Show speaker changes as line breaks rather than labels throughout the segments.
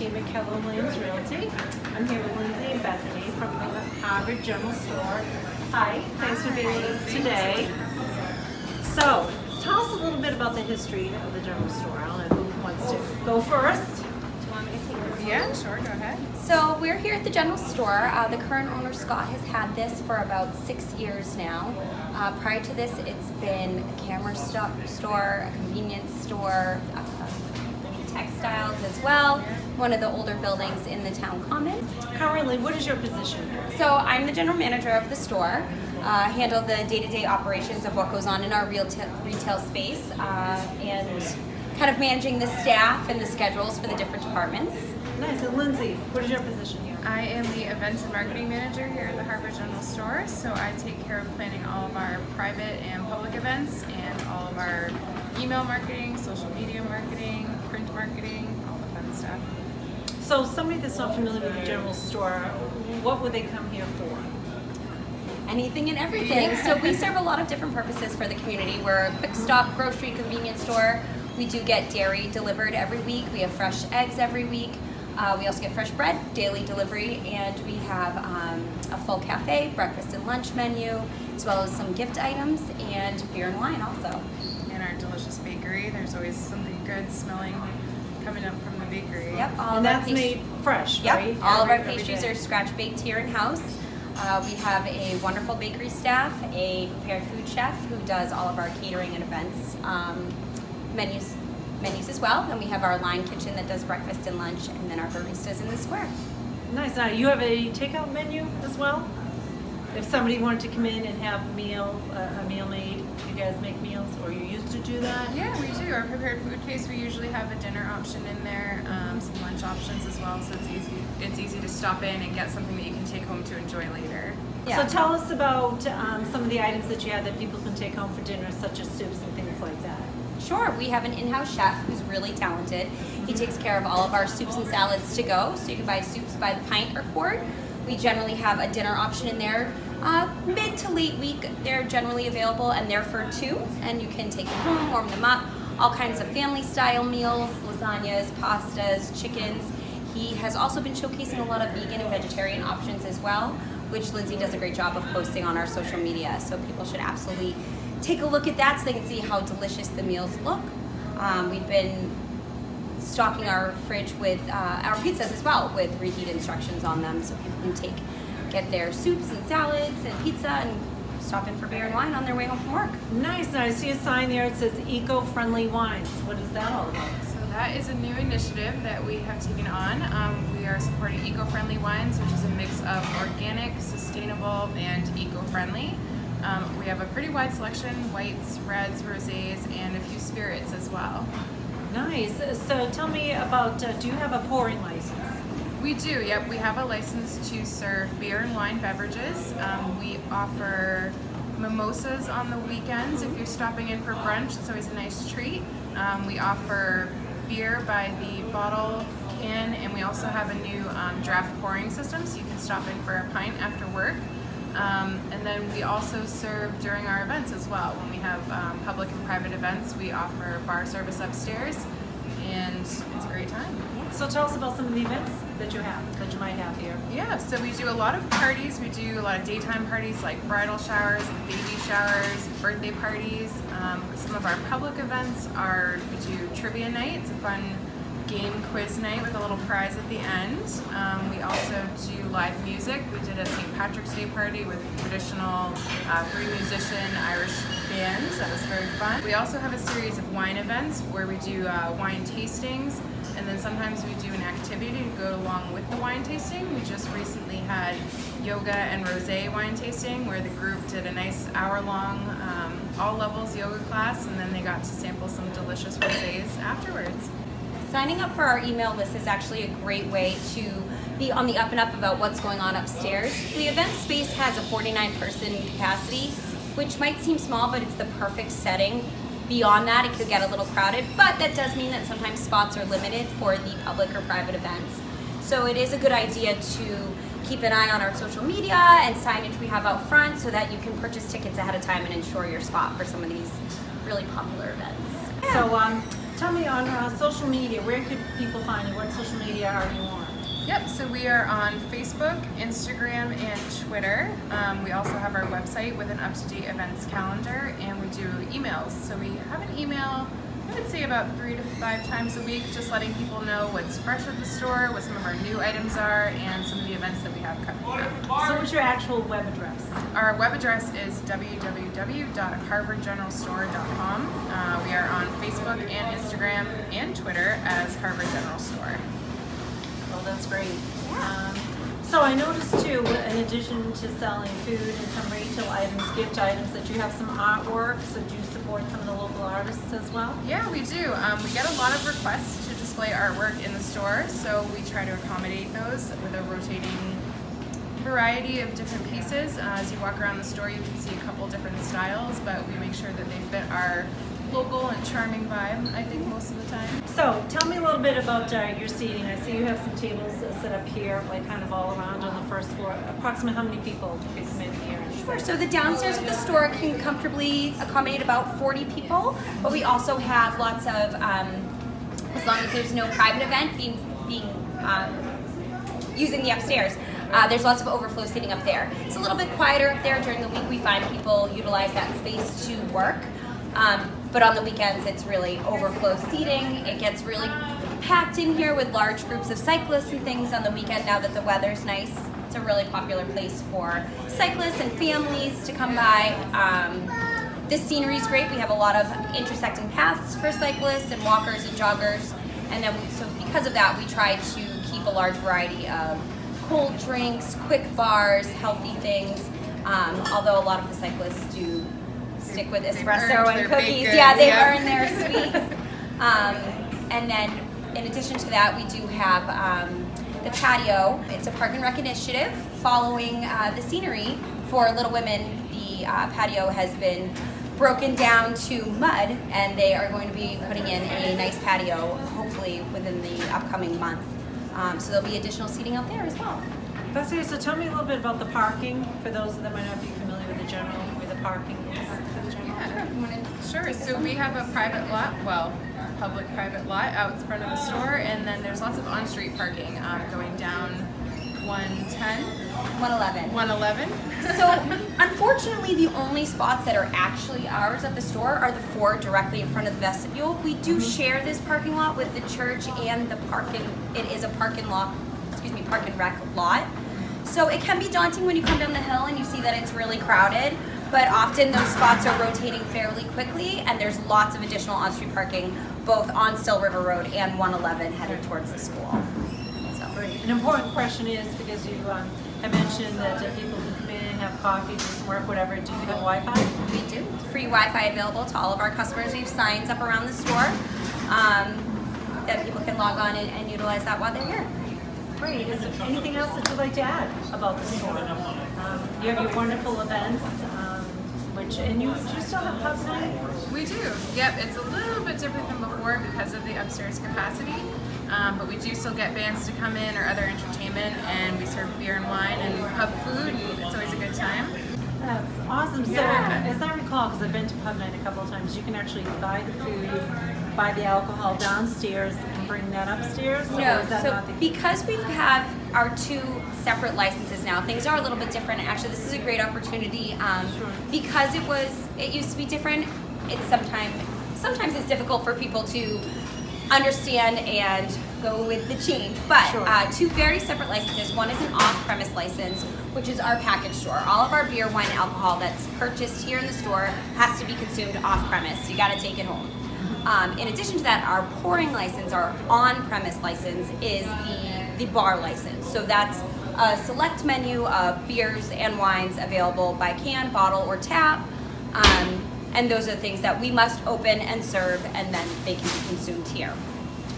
Team at Keller Realty. I'm here with Lindsey and Bethany from the Harvard General Store. Hi, thanks for being with us today. So, tell us a little bit about the history of the General Store. I don't know who wants to go first. Do you want me to take this?
Yeah, sure, go ahead.
So we're here at the General Store. The current owner, Scott, has had this for about 6 years now. Prior to this, it's been a camera store, a convenience store, textiles as well, one of the older buildings in the town common.
Currently, what is your position here?
So I'm the general manager of the store, handle the day-to-day operations of what goes on in our retail space, and kind of managing the staff and the schedules for the different departments.
Nice. And Lindsey, what is your position here?
I am the events and marketing manager here at the Harvard General Store, so I take care of planning all of our private and public events and all of our email marketing, social media marketing, print marketing, all the fun stuff.
So somebody that's not familiar with the General Store, what would they come here for?
Anything and everything. So we serve a lot of different purposes for the community. We're a quick stop grocery convenience store. We do get dairy delivered every week. We have fresh eggs every week. We also get fresh bread, daily delivery, and we have a full cafe, breakfast and lunch menu, as well as some gift items and beer and wine also.
In our delicious bakery, there's always something good smelling coming up from the bakery.
Yep,
And that's made fresh,
yep,
right?
all of our
Every
pastries
day.
are scratch baked here in house. We have a wonderful bakery staff, a prepared food chef who does all of our catering and events menus as well. And we have our line kitchen that does breakfast and lunch, and then our baristas in the square.
Nice. Now, you have a takeout menu as well? If somebody wanted to come in and have a meal made, you guys make meals, or you used to do that?
Yeah, we do. Our prepared food case, we usually have a dinner option in there, some lunch options as well, so it's easy to stop in and get something that you can take home to enjoy later.
Yeah.
So tell us about some of the items that you have that people can take home for dinner, such as soups and things like that.
Sure, we have an in-house chef who's really talented. He takes care of all of our soups and salads to go, so you can buy soups by the pint or quart. We generally have a dinner option in there. Mid to late week, they're generally available, and they're for two, and you can take them home, warm them up. All kinds of family-style meals, lasagnas, pastas, chickens. He has also been showcasing a lot of vegan and vegetarian options as well, which Lindsey does a great job of posting on our social media, so people should absolutely take a look at that so they can see how delicious the meals look. We've been stocking our fridge with our pizzas as well, with reheat instructions on them, so people can get their soups and salads and pizza and stop in for beer and wine on their way home from work.
Nice. Now, I see a sign there. It says eco-friendly wines. What is that all about?
So that is a new initiative that we have taken on. We are supporting eco-friendly wines, which is a mix of organic, sustainable, and eco-friendly. We have a pretty wide selection: whites, reds, rosés, and a few spirits as well.
Nice. So tell me about, do you have a pouring license?
We do, yep. We have a license to serve beer and wine beverages. We offer mimosas on the weekends. If you're stopping in for brunch, it's always a nice treat. We offer beer by the bottle can, and we also have a new draft pouring system, so you can stop in for a pint after work. And then we also serve during our events as well. When we have public and private events, we offer bar service upstairs, and it's a great time.
So tell us about some of the events that you might have here.
Yeah, so we do a lot of parties. We do a lot of daytime parties like bridal showers, baby showers, birthday parties. Some of our public events are, we do trivia night. It's a fun game quiz night with a little prize at the end. We also do live music. We did a St. Patrick's Day party with traditional 3-musician Irish bands. That was very fun. We also have a series of wine events where we do wine tastings, and then sometimes we do an activity to go along with the wine tasting. We just recently had yoga and rosé wine tasting where the group did a nice hour-long all levels yoga class, and then they got to sample some delicious rosés afterwards.
Signing up for our email list is actually a great way to be on the up and up about what's going on upstairs. The event space has a 49-person capacity, which might seem small, but it's the perfect setting. Beyond that, it could get a little crowded, but that does mean that sometimes spots are limited for the public or private events. So it is a good idea to keep an eye on our social media and signage we have out front so that you can purchase tickets ahead of time and ensure your spot for some of these really popular events.
So Tell me on social media, where could people find you? What social media are you on?
Yep, so we are on Facebook, Instagram, and Twitter. We also have our website with an up-to-date events calendar, and we do emails. So we have an email, I would say about 3 to 5 times a week, just letting people know what's fresh at the store, what some of our new items are, and some of the events that we have coming up.
So what's your actual web address?
Our web address is www.harvardgeneralstore.com. We are on Facebook and Instagram and Twitter as Harvard General Store.
Well, that's great. So I noticed too, in addition to selling food and some retail items, gift items, that you have some artwork. So do you support some of the local artists as well?
Yeah, we do. We get a lot of requests to display artwork in the store, so we try to accommodate those with a rotating variety of different pieces. As you walk around the store, you can see a couple different styles, but we make sure that they fit our local and charming vibe, I think, most of the time.
So tell me a little bit about your seating. I see you have some tables set up here, like kind of all around on the first floor. Approximately how many people can come in here?
Sure. So the downstairs of the store can comfortably accommodate about 40 people, but we also have lots of, as long as there's no private event using the upstairs, there's lots of overflow seating up there. It's a little bit quieter up there. During the week, we find people utilize that space to work. But on the weekends, it's really overflow seating. It gets really packed in here with large groups of cyclists and things on the weekend. Now that the weather's nice, it's a really popular place for cyclists and families to come by. This scenery is great. We have a lot of intersecting paths for cyclists and walkers and joggers. And then, so because of that, we try to keep a large variety of cold drinks, quick bars, healthy things. Although a lot of the cyclists do stick with espresso and cookies. Yeah, they earn their sweets. And then in addition to that, we do have the patio. It's a Park and Rec initiative following the scenery for Little Women. The patio has been broken down to mud, and they are going to be putting in a nice patio, hopefully within the upcoming month. So there'll be additional seating out there as well.
Bethany, so tell me a little bit about the parking for those that might not be familiar with the general, where the parking is.
Sure. So we have a private lot, well, public-private lot out in front of the store, and then there's lots of on-street parking going down 110, 111.
So unfortunately, the only spots that are actually ours at the store are the 4 directly in front of the vestibule. We do share this parking lot with the church and the parking. It is a park and rec lot. So it can be daunting when you come down the hill and you see that it's really crowded. But often those spots are rotating fairly quickly, and there's lots of additional on-street parking, both on Still River Road and 111 headed towards the school. So.
Great. An important question is, because you have mentioned that people can come in, have coffee, do some work, whatever. Do you have Wi-Fi?
We do. Free Wi-Fi available to all of our customers. We have signs up around the store that people can log on and utilize that while they're here.
Great. Is there anything else that you'd like to add about the store? You have your wonderful events. And you still have pub night?
We do. Yep, it's a little bit different than before because of the upstairs capacity, but we do still get bands to come in or other entertainment, and we serve beer and wine and pub food, and it's always a good time.
That's awesome. So,
Yeah.
as I recall, because I've been to pub night a couple of times, you can actually buy the food, buy the alcohol downstairs, and bring that upstairs? Or
No,
is that
so
not the
because we have our 2 separate licenses now, things are a little bit different. Actually, this is a great opportunity because it used to be different. It's sometimes it's difficult for people to understand and go with the change. But
Sure.
2 very separate licenses. One is an off-premise license, which is our package store. All of our beer, wine, and alcohol that's purchased here in the store has to be consumed off-premise. You got to take it home. In addition to that, our pouring license, our on-premise license, is the bar license. So that's a select menu of beers and wines available by can, bottle, or tap. And those are the things that we must open and serve, and then they can be consumed here.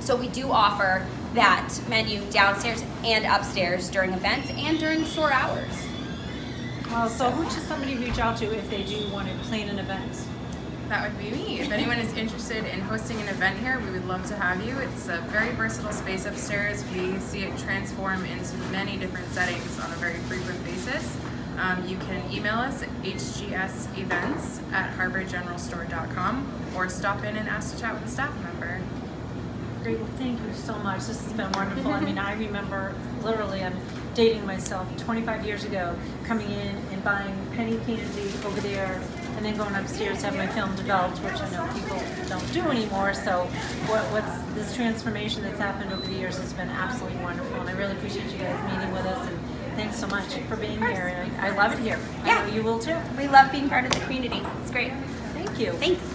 So we do offer that menu downstairs and upstairs during events and during store hours.
So who should somebody reach out to if they do want to plan an event?
That would be me. If anyone is interested in hosting an event here, we would love to have you. It's a very versatile space upstairs. We see it transform into many different settings on a very frequent basis. You can email us at hgsevents@harborgeneralstore.com or stop in and ask to chat with a staff member.
Great, well, thank you so much. This has been wonderful. I mean, I remember literally, I'm dating myself, 25 years ago, coming in and buying penny candy over there and then going upstairs to have my film developed, which I know people don't do anymore. So what's this transformation that's happened over the years has been absolutely wonderful. And I really appreciate you guys meeting with us. And thanks so much for being here. And I love it here. I know you will too.
We love being part of the community. It's great.
Thank you.
Thanks.